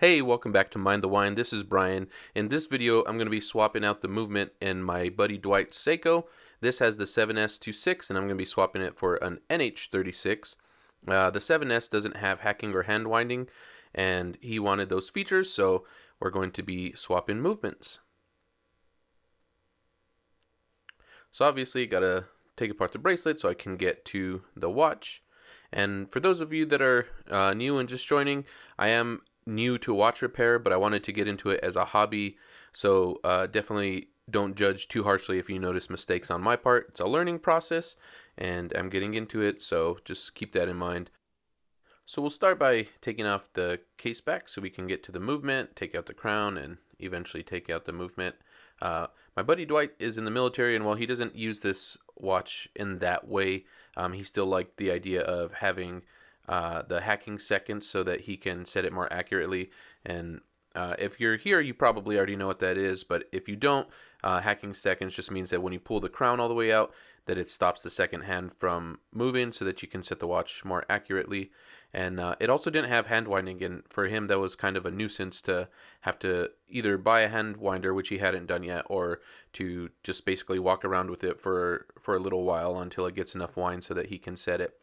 Hey, welcome back to Mind the Wine. This is Brian. In this video, I'm going to be swapping out the movement in my buddy Dwight's Seiko. This has the 7s26, and I'm going to be swapping it for an NH36. The 7s doesn't have hacking or hand winding, and he wanted those features, so we're going to be swapping movements. So obviously, got to take apart the bracelet so I can get to the watch. And for those of you that are new and just joining, I am new to watch repair, but I wanted to get into it as a hobby, so definitely don't judge too harshly if you notice mistakes on my part. It's a learning process, and I'm getting into it, so just keep that in mind. So we'll start by taking off the case back so we can get to the movement, take out the crown, and eventually take out the movement. My buddy Dwight is in the military, and while he doesn't use this watch in that way, he still liked the idea of having the hacking seconds so that he can set it more accurately. And if you're here, you probably already know what that is, but if you don't, hacking seconds just means that when you pull the crown all the way out, that it stops the second hand from moving so that you can set the watch more accurately. And it also didn't have hand winding, and for him that was kind of a nuisance to have to either buy a hand winder, which he hadn't done yet, or to just basically walk around with it for a little while until it gets enough wind so that he can set it.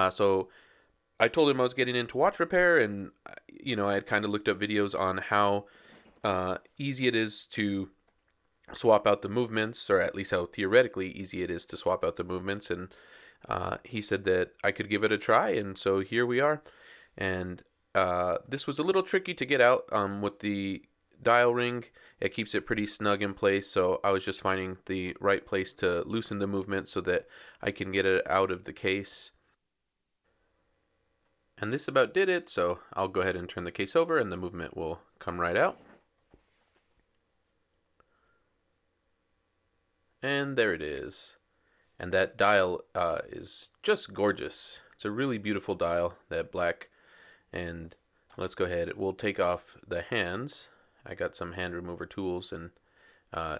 So I told him I was getting into watch repair, and I had kind of looked up videos on how easy it is to swap out the movements, or at least how theoretically easy it is to swap out the movements, and he said that I could give it a try, and so here we are. And this was a little tricky to get out with the dial ring. It keeps it pretty snug in place, so I was just finding the right place to loosen the movement so that I can get it out of the case. And this about did it, so I'll go ahead and turn the case over and the movement will come right out. And there it is. And that dial is just gorgeous. It's a really beautiful dial, that black. And let's go ahead. We'll take off the hands. I got some hand remover tools and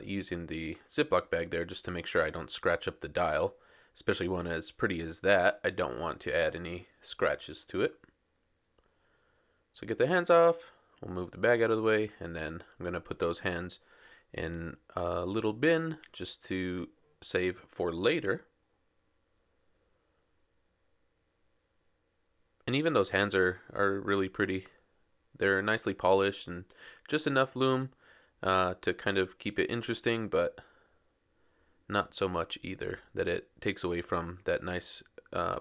using the Ziploc bag there just to make sure I don't scratch up the dial. Especially one as pretty as that. I don't want to add any scratches to it. So get the hands off. We'll move the bag out of the way, and then I'm going to put those hands in a little bin just to save for later. And even those hands are really pretty. They're nicely polished and just enough lume to kind of keep it interesting, but not so much either that it takes away from that nice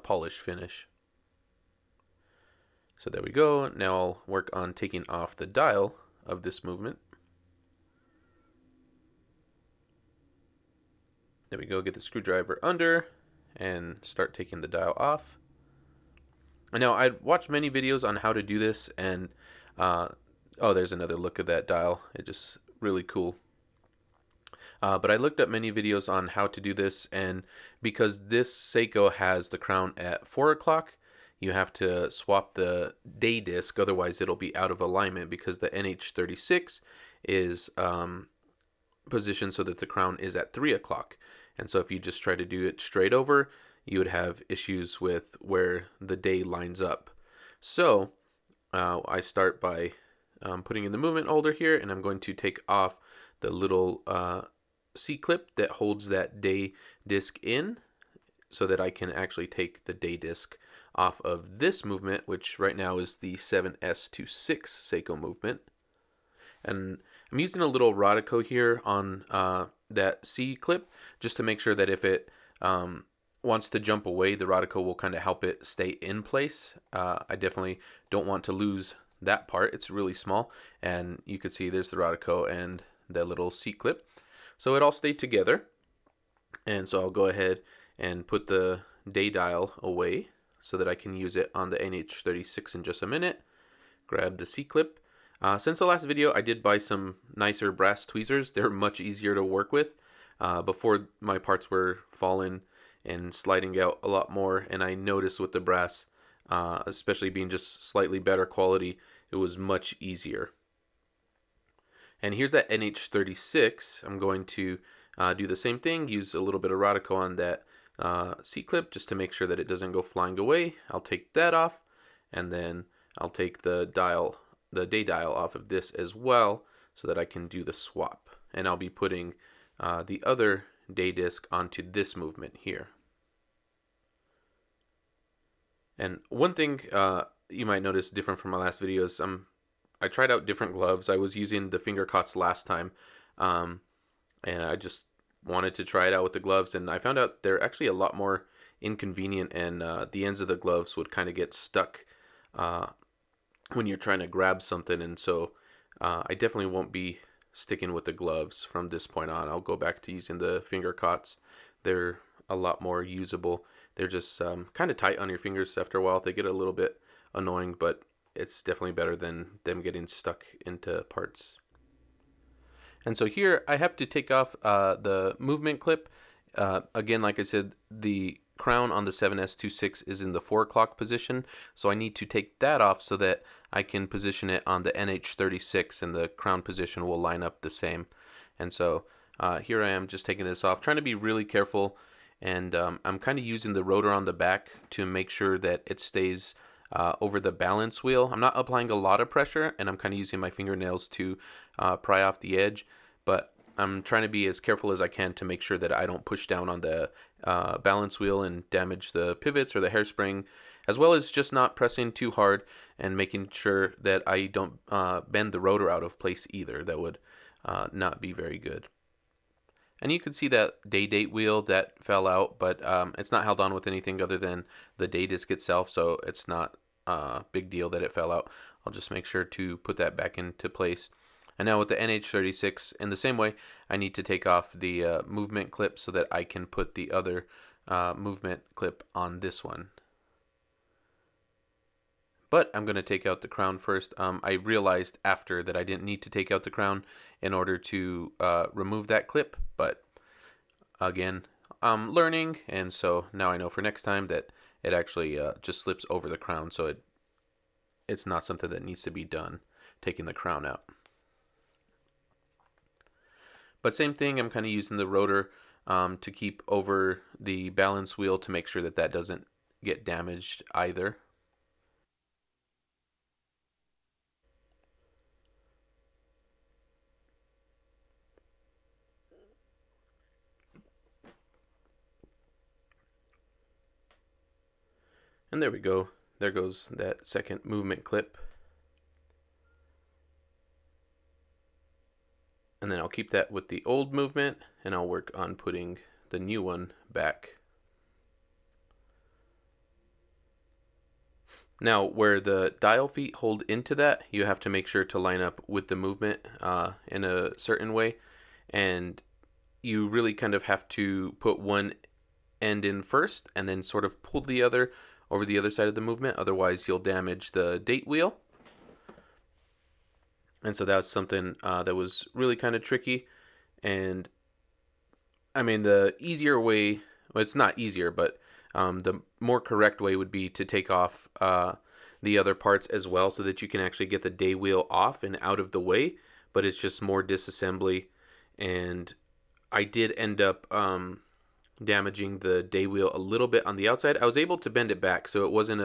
polished finish. So there we go. Now I'll work on taking off the dial of this movement. There we go. Get the screwdriver under and start taking the dial off. And now I watched many videos on how to do this, and there's another look at that dial. It's just really cool. But I looked up many videos on how to do this, and because this Seiko has the crown at 4 o'clock, you have to swap the day disc, otherwise it'll be out of alignment because the NH36 is positioned so that the crown is at 3 o'clock. And so if you just try to do it straight over, you would have issues with where the day lines up. So I start by putting in the movement holder here, and I'm going to take off the little C-clip that holds that day disc in so that I can actually take the day disc off of this movement, which right now is the 7s26 Seiko movement. And I'm using a little Rodico here on that C-clip just to make sure that if it wants to jump away, the Rodico will kind of help it stay in place. I definitely don't want to lose that part. It's really small, and you can see there's the Rodico and that little C-clip. So it all stayed together, and so I'll go ahead and put the day dial away so that I can use it on the NH36 in just a minute. Grab the C-clip. Since the last video, I did buy some nicer brass tweezers. They're much easier to work with. Before, my parts were falling and sliding out a lot more, and I noticed with the brass, especially being just slightly better quality, it was much easier. And here's that NH36. I'm going to do the same thing, use a little bit of Rodico on that C-clip just to make sure that it doesn't go flying away. I'll take that off, and then I'll take the dial the day dial off of this as well so that I can do the swap. And I'll be putting the other day disc onto this movement here. And one thing you might notice different from my last videos, I tried out different gloves. I was using the finger cots last time, and I just wanted to try it out with the gloves, and I found out they're actually a lot more inconvenient, and the ends of the gloves would kind of get stuck when you're trying to grab something, and so I definitely won't be sticking with the gloves from this point on. I'll go back to using the finger cots. They're a lot more usable. They're just kind of tight on your fingers after a while. They get a little bit annoying, but it's definitely better than them getting stuck into parts. And so here I have to take off the movement clip. Again, like I said, the crown on the 7s26 is in the 4 o'clock position, so I need to take that off so that I can position it on the NH36, and the crown position will line up the same. And so here I am just taking this off, trying to be really careful, and I'm kind of using the rotor on the back to make sure that it stays over the balance wheel. I'm not applying a lot of pressure, and I'm kind of using my fingernails to pry off the edge, but I'm trying to be as careful as I can to make sure that I don't push down on the balance wheel and damage the pivots or the hairspring, as well as just not pressing too hard and making sure that I don't bend the rotor out of place either. That would not be very good. And you can see that day date wheel that fell out, but it's not held on with anything other than the day disc itself, so it's not a big deal that it fell out. I'll just make sure to put that back into place. And now with the NH36, in the same way, I need to take off the movement clip so that I can put the other movement clip on this one. But I'm going to take out the crown first. I realized after that I didn't need to take out the crown in order to remove that clip. But again, I'm learning, and so now I know for next time that it actually just slips over the crown. So it's not something that needs to be done, taking the crown out. But same thing, I'm kind of using the rotor to keep over the balance wheel to make sure that that doesn't get damaged either. And there we go. There goes that second movement clip. And then I'll keep that with the old movement, and I'll work on putting the new one back. Now, where the dial feet hold into that, you have to make sure to line up with the movement in a certain way. And you really kind of have to put one end in first and then sort of pull the other over the other side of the movement. Otherwise, you'll damage the date wheel. And so that was something that was really kind of tricky. And I mean, the easier way, well, it's not easier, but the more correct way would be to take off the other parts as well so that you can actually get the day wheel off and out of the way. But it's just more disassembly. And I did end up damaging the day wheel a little bit on the outside. I was able to bend it back, so it wasn't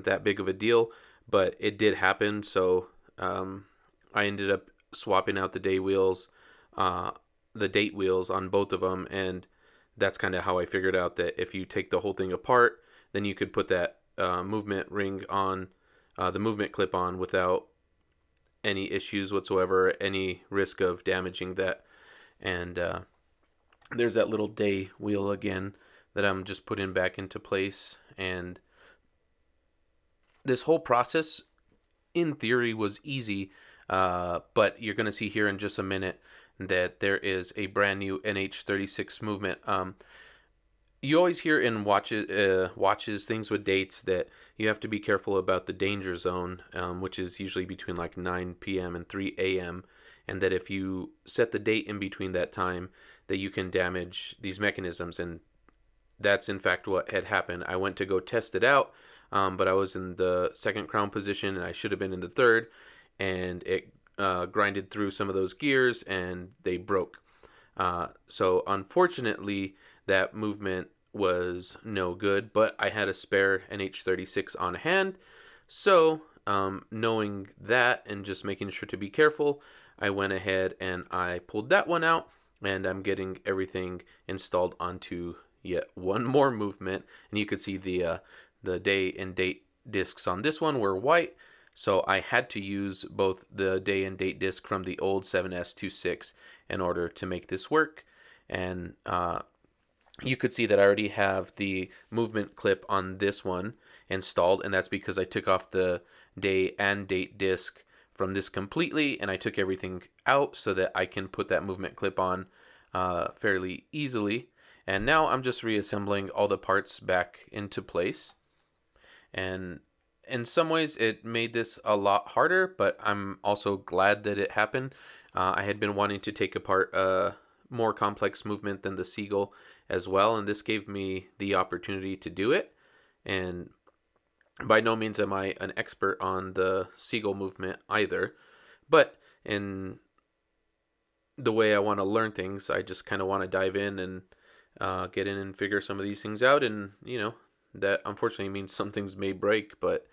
that big of a deal, but it did happen. So I ended up swapping out the date wheels on both of them, and that's kind of how I figured out that if you take the whole thing apart, then you could put that movement ring on, the movement clip on without any issues whatsoever, any risk of damaging that. And there's that little day wheel again that I'm just putting back into place. And this whole process, in theory, was easy, but you're going to see here in just a minute that there is a brand new NH36 movement. You always hear in watches, things with dates, that you have to be careful about the danger zone, which is usually between like 9 p.m. and 3 a.m., and that if you set the date in between that time, that you can damage these mechanisms. And that's in fact what had happened. I went to go test it out, but I was in the second crown position and I should have been in the third, and it grinded through some of those gears and they broke. So unfortunately, that movement was no good, but I had a spare NH36 on hand, so knowing that and just making sure to be careful, I went ahead and I pulled that one out, and I'm getting everything installed onto yet one more movement. And you could see the day and date discs on this one were white, so I had to use both the day and date disc from the old 7s26 in order to make this work. And you could see that I already have the movement clip on this one installed, and that's because I took off the day and date disc from this completely, and I took everything out so that I can put that movement clip on fairly easily. And now I'm just reassembling all the parts back into place. And in some ways it made this a lot harder, but I'm also glad that it happened. I had been wanting to take apart a more complex movement than the Seagull as well, and this gave me the opportunity to do it. And by no means am I an expert on the Seagull movement either, but in the way I want to learn things, I just kind of want to dive in and get in and figure some of these things out. And that unfortunately means some things may break, but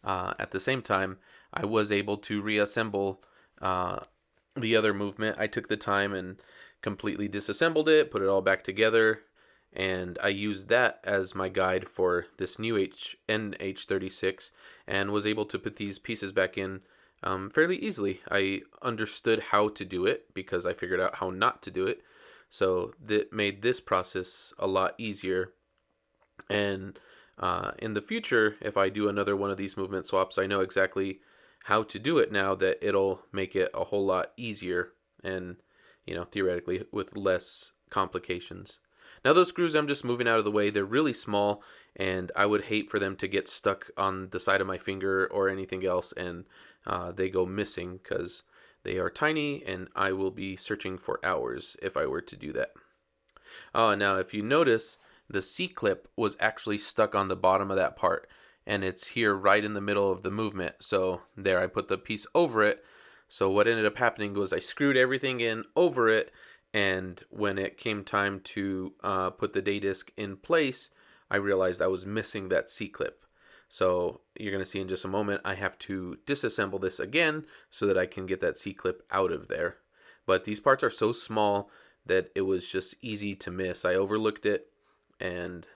at the same time, I was able to reassemble the other movement. I took the time and completely disassembled it, put it all back together, and I used that as my guide for this new NH36, and was able to put these pieces back in fairly easily. I understood how to do it because I figured out how not to do it, so that made this process a lot easier. And in the future, if I do another one of these movement swaps, I know exactly how to do it now, that it'll make it a whole lot easier, and theoretically with less complications. Now those screws I'm just moving out of the way. They're really small, and I would hate for them to get stuck on the side of my finger or anything else, and they go missing, because they are tiny and I will be searching for hours if I were to do that. Now if you notice, the C-clip was actually stuck on the bottom of that part, and it's here right in the middle of the movement. So there, I put the piece over it. So what ended up happening was I screwed everything in over it, and when it came time to put the day disc in place, I realized I was missing that C-clip. So you're going to see in just a moment, I have to disassemble this again so that I can get that C-clip out of there. But these parts are so small that it was just easy to miss. I overlooked it, and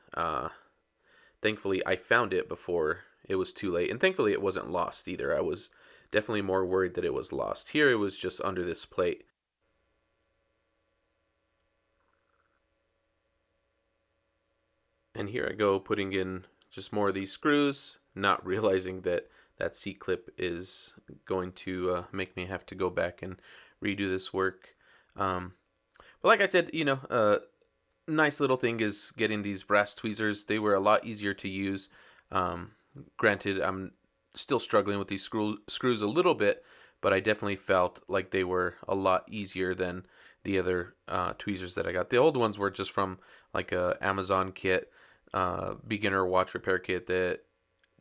thankfully I found it before it was too late. And thankfully it wasn't lost either. I was definitely more worried that it was lost. Here it was just under this plate. And here I go putting in just more of these screws, not realizing that that C-clip is going to make me have to go back and redo this work. But like I said, nice little thing is getting these brass tweezers. They were a lot easier to use. Granted, I'm still struggling with these screws a little bit, but I definitely felt like they were a lot easier than the other tweezers that I got. The old ones were just from like a Amazon kit, beginner watch repair kit that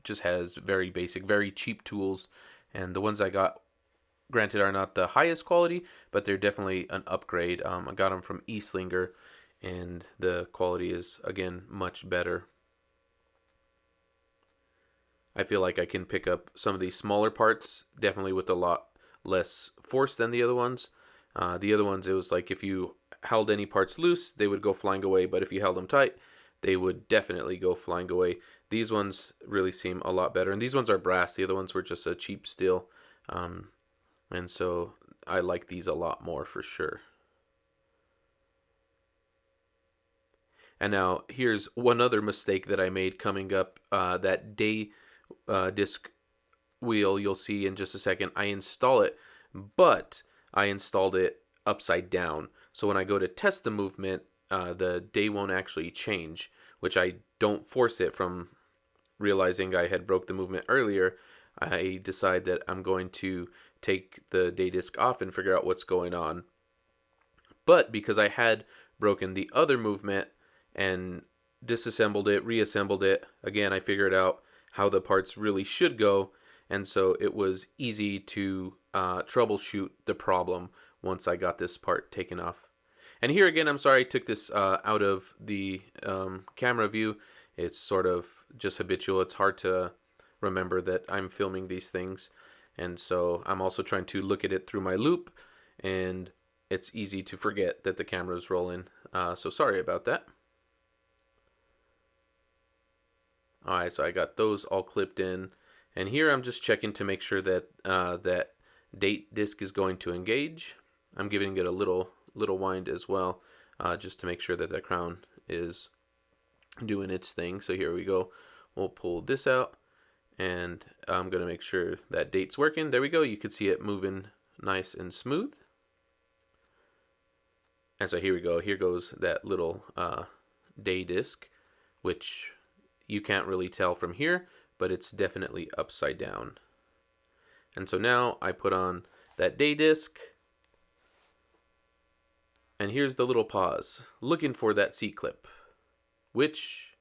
just has very basic, very cheap tools. And the ones I got, granted, are not the highest quality, but they're definitely an upgrade. I got them from Eastlinger, and the quality is, again, much better. I feel like I can pick up some of these smaller parts definitely with a lot less force than the other ones. The other ones, it was like if you held any parts loose, they would go flying away, but if you held them tight, they would definitely go flying away. These ones really seem a lot better, and these ones are brass. The other ones were just a cheap steel, and so I like these a lot more for sure. And now here's one other mistake that I made coming up. That day disc wheel you'll see in just a second, I install it, but I installed it upside down. So when I go to test the movement, the day won't actually change, which I don't force it from realizing I had broke the movement earlier. I decide that I'm going to take the day disc off and figure out what's going on. But because I had broken the other movement and disassembled it, reassembled it, again, I figured out how the parts really should go, and so it was easy to troubleshoot the problem once I got this part taken off. And here again, I'm sorry I took this out of the camera view. It's sort of just habitual. It's hard to remember that I'm filming these things. And so I'm also trying to look at it through my loop, and it's easy to forget that the camera's rolling. So sorry about that. Alright, so I got those all clipped in. And here I'm just checking to make sure that that date disc is going to engage. I'm giving it a little wind as well, just to make sure that the crown is doing its thing. So here we go. We'll pull this out, and I'm going to make sure that date's working. There we go. You can see it moving nice and smooth. And so here we go. Here goes that little day disc, which you can't really tell from here, but it's definitely upside down. And so now I put on that day disc, and here's the little pause, looking for that C-clip, which,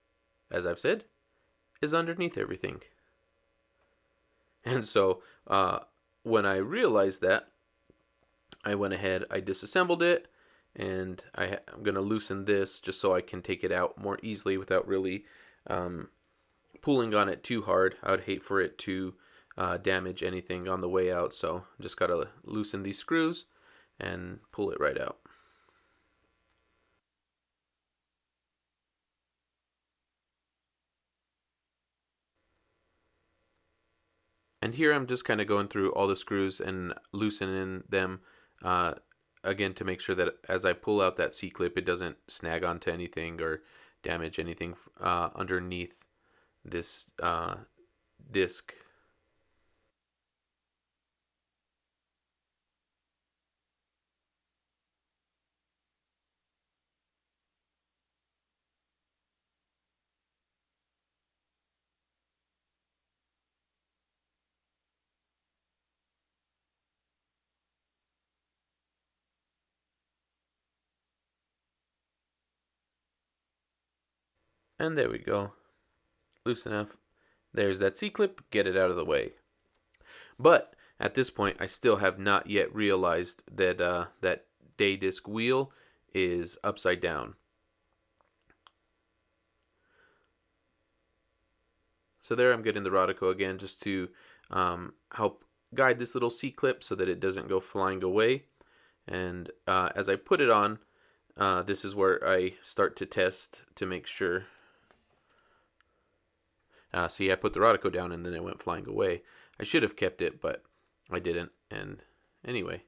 as I've said, is underneath everything. And so when I realized that, I went ahead, I disassembled it, and I'm going to loosen this just so I can take it out more easily without really pulling on it too hard. I would hate for it to damage anything on the way out, so just got to loosen these screws and pull it right out. And here I'm just kind of going through all the screws and loosening them again to make sure that as I pull out that C-clip, it doesn't snag onto anything or damage anything underneath this disc. And there we go. Loose enough. There's that C-clip. Get it out of the way. But at this point, I still have not yet realized that that day disc wheel is upside down. So there I'm getting the Rodico again just to help guide this little C-clip so that it doesn't go flying away. And as I put it on, this is where I start to test to make sure. See, I put the Rodico down and then it went flying away. I should have kept it, but I didn't. And anyway,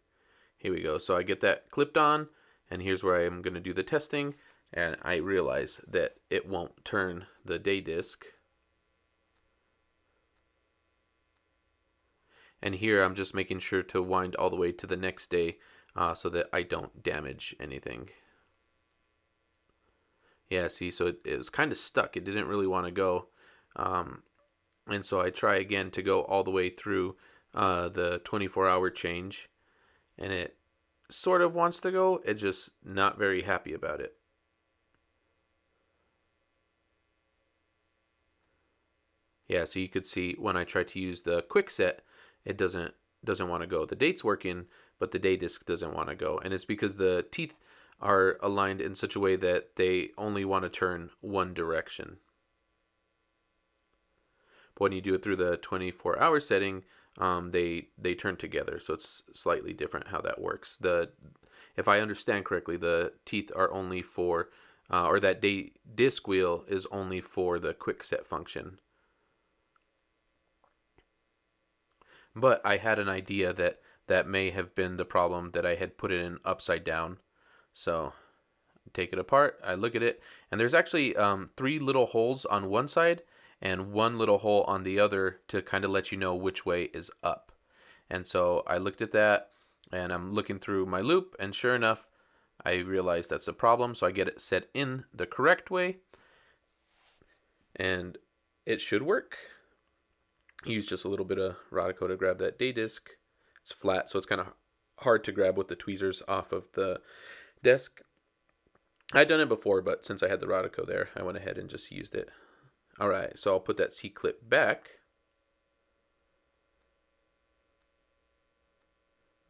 here we go. So I get that clipped on, and here's where I am going to do the testing. And I realize that it won't turn the day disc. And here I'm just making sure to wind all the way to the next day so that I don't damage anything. Yeah, see, so it was kind of stuck. It didn't really want to go. And so I try again to go all the way through the 24-hour change. And it sort of wants to go. It's just not very happy about it. Yeah, so you could see when I try to use the quick set, it doesn't want to go. The date's working, but the day disc doesn't want to go. And it's because the teeth are aligned in such a way that they only want to turn one direction. But when you do it through the 24-hour setting, they turn together. So it's slightly different how that works. If I understand correctly, the teeth are only for, or that day disc wheel is only for the quick set function. But I had an idea that that may have been the problem, that I had put it in upside down. So take it apart, I look at it, and there's actually 3 little holes on one side and 1 little hole on the other to kind of let you know which way is up. And so I looked at that, and I'm looking through my loop, and sure enough, I realized that's a problem. So I get it set in the correct way, and it should work. Use just a little bit of Rodico to grab that day disc. It's flat, so it's kind of hard to grab with the tweezers off of the desk. I'd done it before, but since I had the Rodico there, I went ahead and just used it. Alright, so I'll put that C-clip back.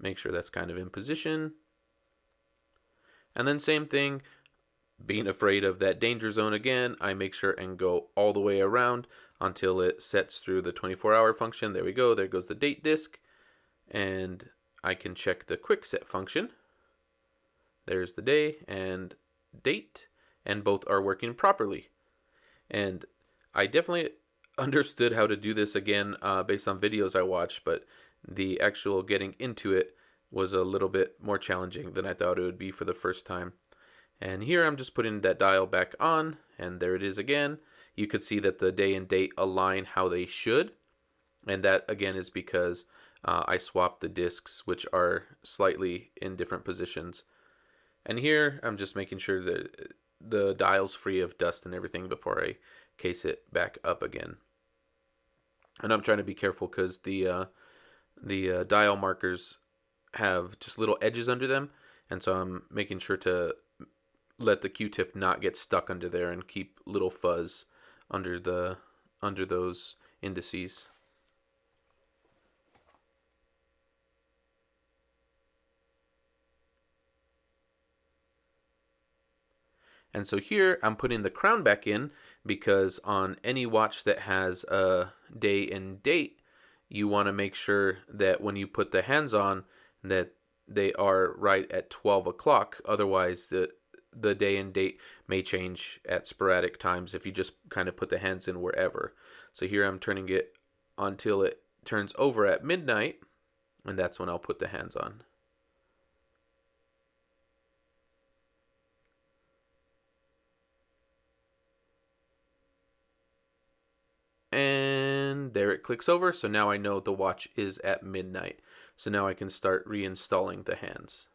Make sure that's kind of in position. And then same thing, being afraid of that danger zone again, I make sure and go all the way around until it sets through the 24-hour function. There we go. There goes the date disk. And I can check the quick set function. There's the day and date, and both are working properly. And I definitely understood how to do this again based on videos I watched, but the actual getting into it was a little bit more challenging than I thought it would be for the first time. And here I'm just putting that dial back on, and there it is again. You could see that the day and date align how they should, and that again is because I swapped the discs, which are slightly in different positions. And here I'm just making sure that the dial's free of dust and everything before I case it back up again. And I'm trying to be careful because the dial markers have just little edges under them, and so I'm making sure to let the Q-tip not get stuck under there and keep little fuzz under those indices. And so here I'm putting the crown back in because on any watch that has a day and date, you want to make sure that when you put the hands on that they are right at 12 o'clock. Otherwise, the day and date may change at sporadic times if you just kind of put the hands in wherever. So here I'm turning it until it turns over at midnight, and that's when I'll put the hands on. And there it clicks over, so now I know the watch is at midnight. So now I can start reinstalling the hands.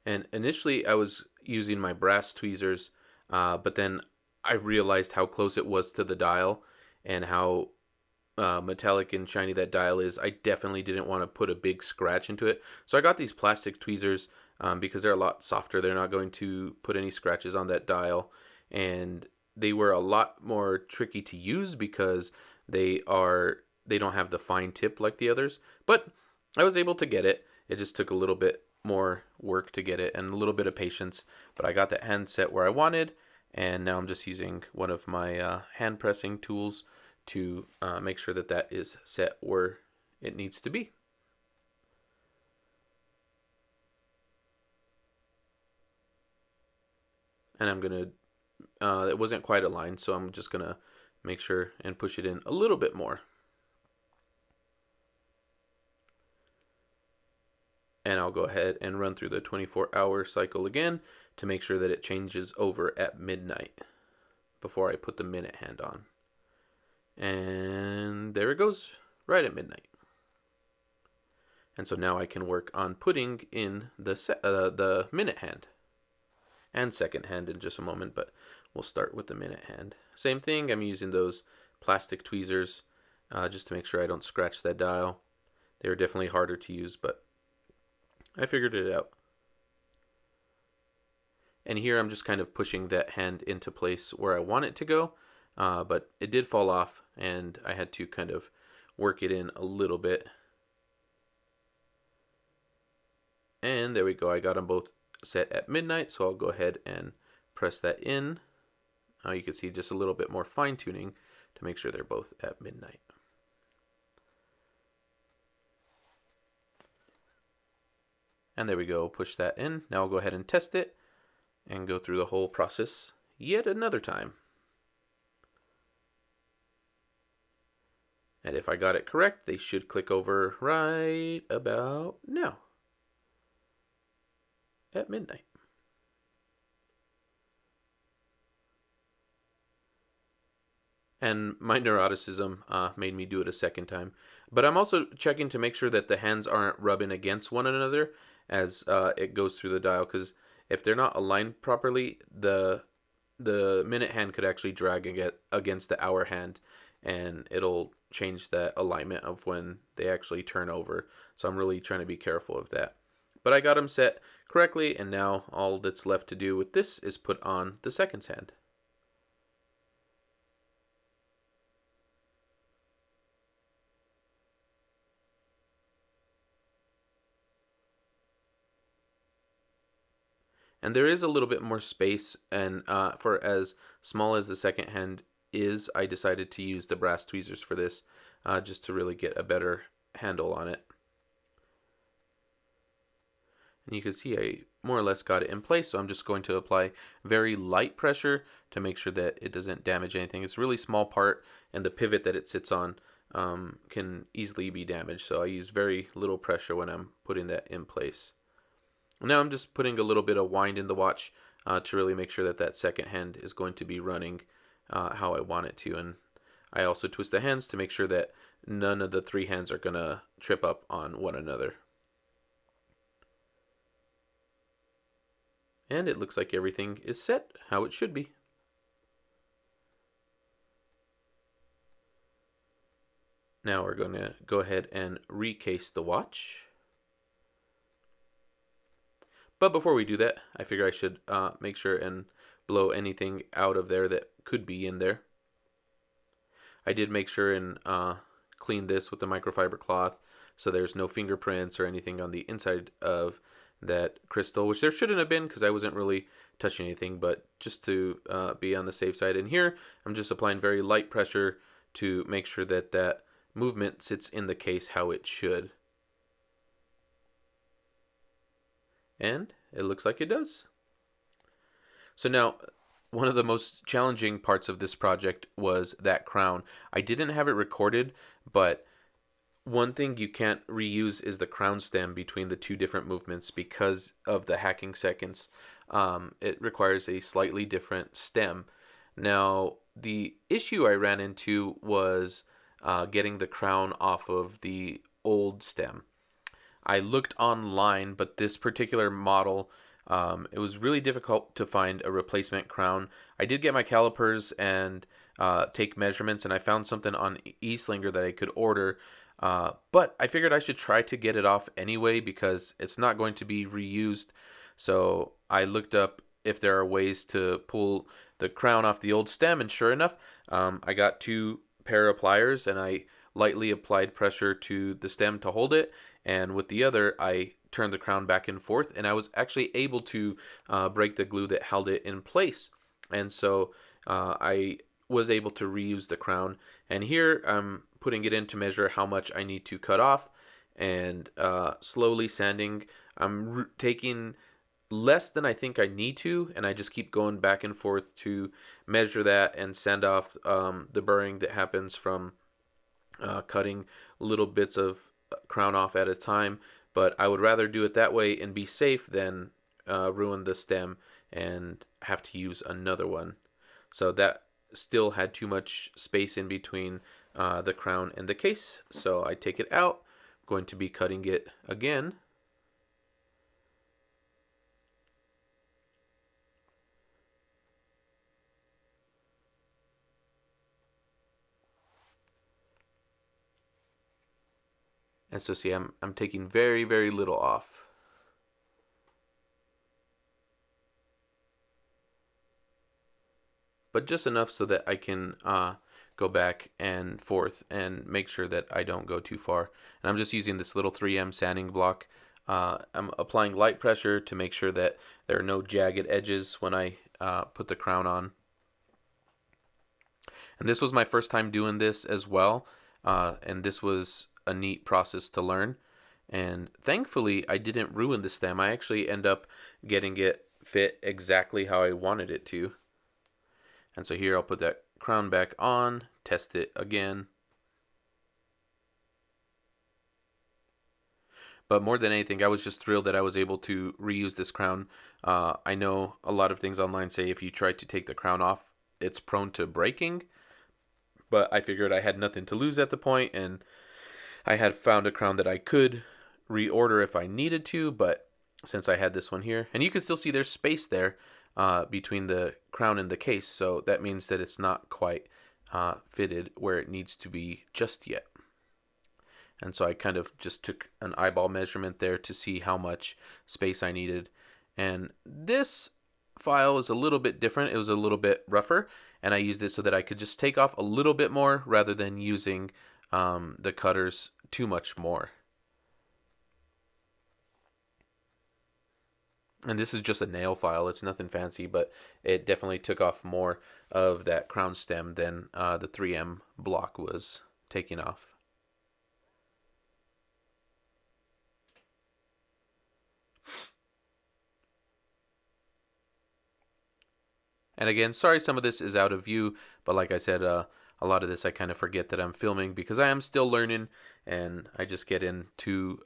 And initially I was using my brass tweezers, but then I realized how close it was to the dial and how metallic and shiny that dial is. I definitely didn't want to put a big scratch into it. So I got these plastic tweezers because they're a lot softer. They're not going to put any scratches on that dial. And they were a lot more tricky to use because they don't have the fine tip like the others. But I was able to get it. It just took a little bit more work to get it and a little bit of patience. But I got that hand set where I wanted. And now I'm just using one of my hand pressing tools to make sure that that is set where it needs to be. And I'm going to, it wasn't quite aligned, so I'm just going to make sure and push it in a little bit more. And I'll go ahead and run through the 24-hour cycle again to make sure that it changes over at midnight before I put the minute hand on. And there it goes, right at midnight. And so now I can work on putting in the minute hand and second hand in just a moment, but we'll start with the minute hand. Same thing, I'm using those plastic tweezers just to make sure I don't scratch that dial. They're definitely harder to use, but I figured it out. And here I'm just kind of pushing that hand into place where I want it to go. But it did fall off, and I had to kind of work it in a little bit. And there we go. I got them both set at midnight, so I'll go ahead and press that in. You can see just a little bit more fine-tuning to make sure they're both at midnight. And there we go. Push that in. Now I'll go ahead and test it and go through the whole process yet another time. And if I got it correct, they should click over right about now at midnight. And my neuroticism made me do it a second time. But I'm also checking to make sure that the hands aren't rubbing against one another as it goes through the dial, because if they're not aligned properly, the minute hand could actually drag against the hour hand, and it'll change that alignment of when they actually turn over. So I'm really trying to be careful of that. But I got them set correctly, and now all that's left to do with this is put on the seconds hand. And there is a little bit more space, and for as small as the second hand is, I decided to use the brass tweezers for this, just to really get a better handle on it. And you can see I more or less got it in place, so I'm just going to apply very light pressure to make sure that it doesn't damage anything. It's a really small part, and the pivot that it sits on can easily be damaged, so I use very little pressure when I'm putting that in place. Now I'm just putting a little bit of wind in the watch to really make sure that that second hand is going to be running how I want it to. And I also twist the hands to make sure that none of the three hands are going to trip up on one another. And it looks like everything is set how it should be. Now we're going to go ahead and recase the watch. But before we do that, I figure I should make sure and blow anything out of there that could be in there. I did make sure and clean this with the microfiber cloth so there's no fingerprints or anything on the inside of that crystal, which there shouldn't have been because I wasn't really touching anything, but just to be on the safe side. And here I'm just applying very light pressure to make sure that that movement sits in the case how it should. And it looks like it does. So now, one of the most challenging parts of this project was that crown. I didn't have it recorded, but one thing you can't reuse is the crown stem between the two different movements because of the hacking seconds. It requires a slightly different stem. Now, the issue I ran into was getting the crown off of the old stem. I looked online, but this particular model, it was really difficult to find a replacement crown. I did get my calipers and take measurements, and I found something on eSlinger that I could order. But I figured I should try to get it off anyway because it's not going to be reused. So I looked up if there are ways to pull the crown off the old stem, and sure enough, I got 2 pair of pliers, and I lightly applied pressure to the stem to hold it, and with the other I turned the crown back and forth, and I was actually able to break the glue that held it in place. And so I was able to reuse the crown, and here I'm putting it in to measure how much I need to cut off, and slowly sanding. I'm taking less than I think I need to, and I just keep going back and forth to measure that and sand off the burring that happens from cutting little bits of crown off at a time. But I would rather do it that way and be safe than ruin the stem and have to use another one. So that still had too much space in between the crown and the case, so I take it out. I'm going to be cutting it again. And so see, I'm taking very, very little off. But just enough so that I can go back and forth and make sure that I don't go too far. And I'm just using this little 3M sanding block. I'm applying light pressure to make sure that there are no jagged edges when I put the crown on. And this was my first time doing this as well, and this was a neat process to learn. And thankfully, I didn't ruin the stem. I actually end up getting it fit exactly how I wanted it to. And so here I'll put that crown back on, test it again. But more than anything, I was just thrilled that I was able to reuse this crown. I know a lot of things online say if you try to take the crown off, it's prone to breaking. But I figured I had nothing to lose at the point, and I had found a crown that I could reorder if I needed to, but since I had this one here, and you can still see there's space there between the crown and the case, so that means that it's not quite fitted where it needs to be just yet. And so I kind of just took an eyeball measurement there to see how much space I needed. And this file was a little bit different. It was a little bit rougher, and I used it so that I could just take off a little bit more rather than using the cutters too much more. And this is just a nail file. It's nothing fancy, but it definitely took off more of that crown stem than the 3M block was taking off. And again, sorry some of this is out of view, but like I said, a lot of this I kind of forget that I'm filming because I am still learning, and I just get into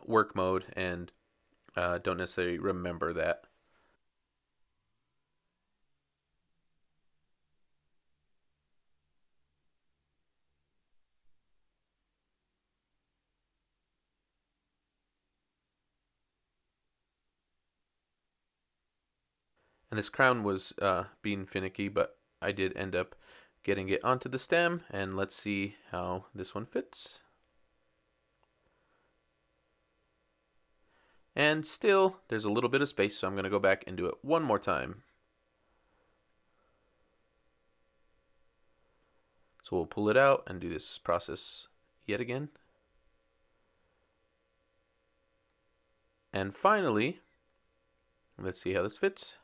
work mode and don't necessarily remember that. And this crown was being finicky, but I did end up getting it onto the stem, and let's see how this one fits. And still, there's a little bit of space, so I'm going to go back and do it one more time. So we'll pull it out and do this process yet again. And finally, let's see how this fits.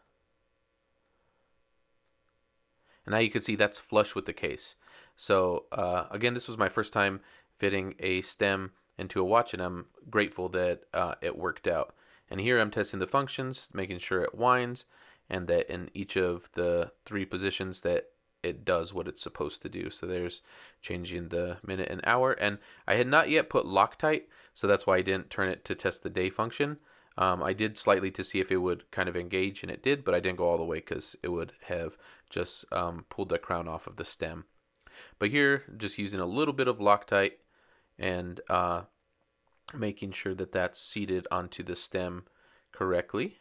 And now you can see that's flush with the case. So again, this was my first time fitting a stem into a watch, and I'm grateful that it worked out. And here I'm testing the functions, making sure it winds, and that in each of the 3 positions that it does what it's supposed to do. So there's changing the minute and hour, and I had not yet put Loctite, so that's why I didn't turn it to test the day function. I did slightly to see if it would kind of engage, and it did, but I didn't go all the way because it would have just pulled the crown off of the stem. But here, just using a little bit of Loctite and making sure that that's seated onto the stem correctly.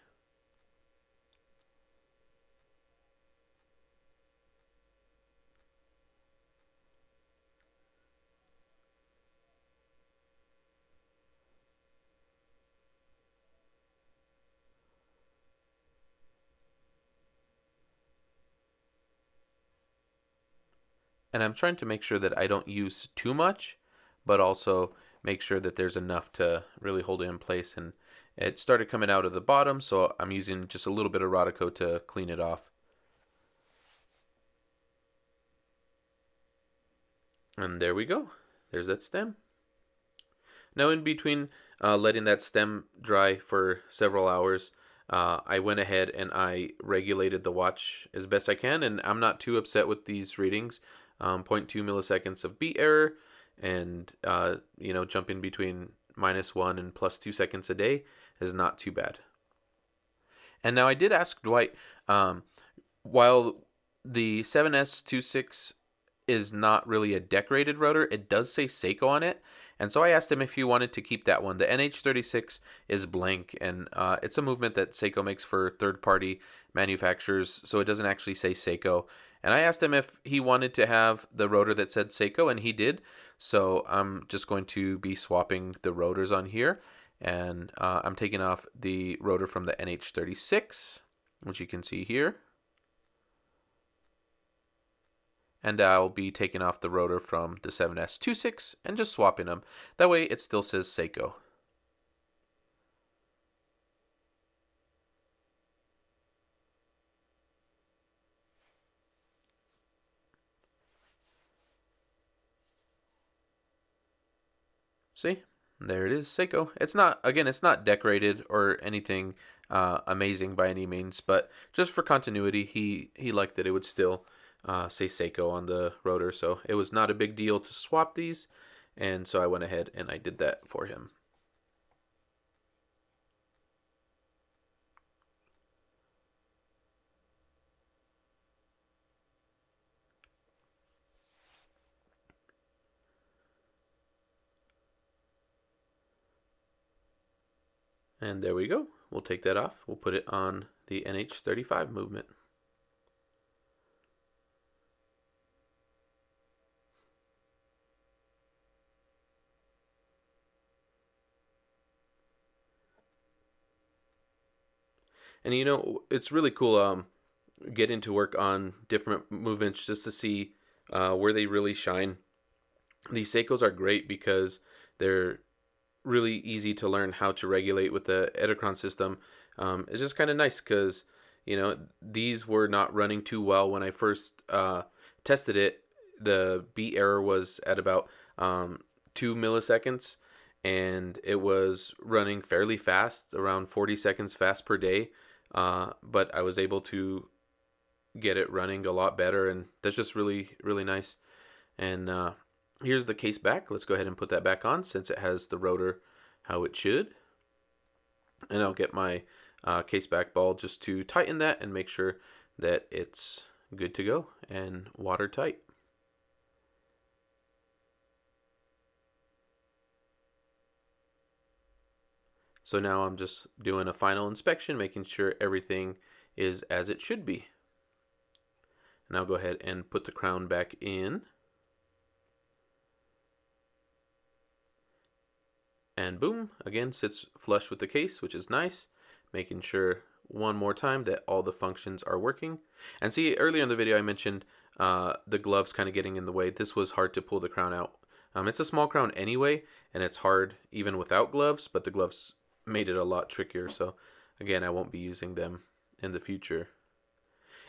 And I'm trying to make sure that I don't use too much, but also make sure that there's enough to really hold it in place. And it started coming out of the bottom, so I'm using just a little bit of Rodico to clean it off. And there we go. There's that stem. Now, in between letting that stem dry for several hours, I went ahead and I regulated the watch as best I can, and I'm not too upset with these readings. 0.2 milliseconds of beat error, and jumping between -1 and +2 seconds a day is not too bad. And now I did ask Dwight, while the 7s26 is not really a decorated rotor, it does say Seiko on it. And so I asked him if he wanted to keep that one. The NH36 is blank, and it's a movement that Seiko makes for third-party manufacturers, so it doesn't actually say Seiko. And I asked him if he wanted to have the rotor that said Seiko, and he did. So I'm just going to be swapping the rotors on here. And I'm taking off the rotor from the NH36, which you can see here. And I'll be taking off the rotor from the 7s26 and just swapping them. That way it still says Seiko. See? There it is, Seiko. It's not decorated or anything amazing by any means, but just for continuity, he liked that it would still say Seiko on the rotor, so it was not a big deal to swap these, and so I went ahead and I did that for him. And there we go. We'll take that off. We'll put it on the NH35 movement. And it's really cool getting to work on different movements just to see where they really shine. These Seikos are great because they're really easy to learn how to regulate with the Edicron system. It's just kind of nice because, these were not running too well when I first tested it. The beat error was at about 2 milliseconds, and it was running fairly fast, around 40 seconds fast per day. But I was able to get it running a lot better, and that's just really, really nice. And here's the case back. Let's go ahead and put that back on since it has the rotor how it should. And I'll get my case back ball just to tighten that and make sure that it's good to go and watertight. So now I'm just doing a final inspection, making sure everything is as it should be. And I'll go ahead and put the crown back in. And boom, again, sits flush with the case, which is nice. Making sure one more time that all the functions are working. And see, earlier in the video I mentioned the gloves kind of getting in the way. This was hard to pull the crown out. It's a small crown anyway, and it's hard even without gloves, but the gloves made it a lot trickier. So again, I won't be using them in the future.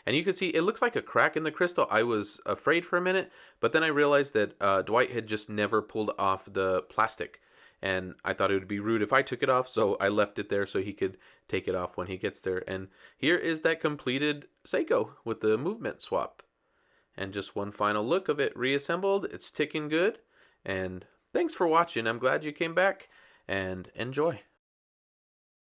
And you can see it looks like a crack in the crystal. I was afraid for a minute, but then I realized that Dwight had just never pulled off the plastic. And I thought it would be rude if I took it off, so I left it there so he could take it off when he gets there. And here is that completed Seiko with the movement swap. And just one final look of it reassembled. It's ticking good. And thanks for watching. I'm glad you came back, and enjoy.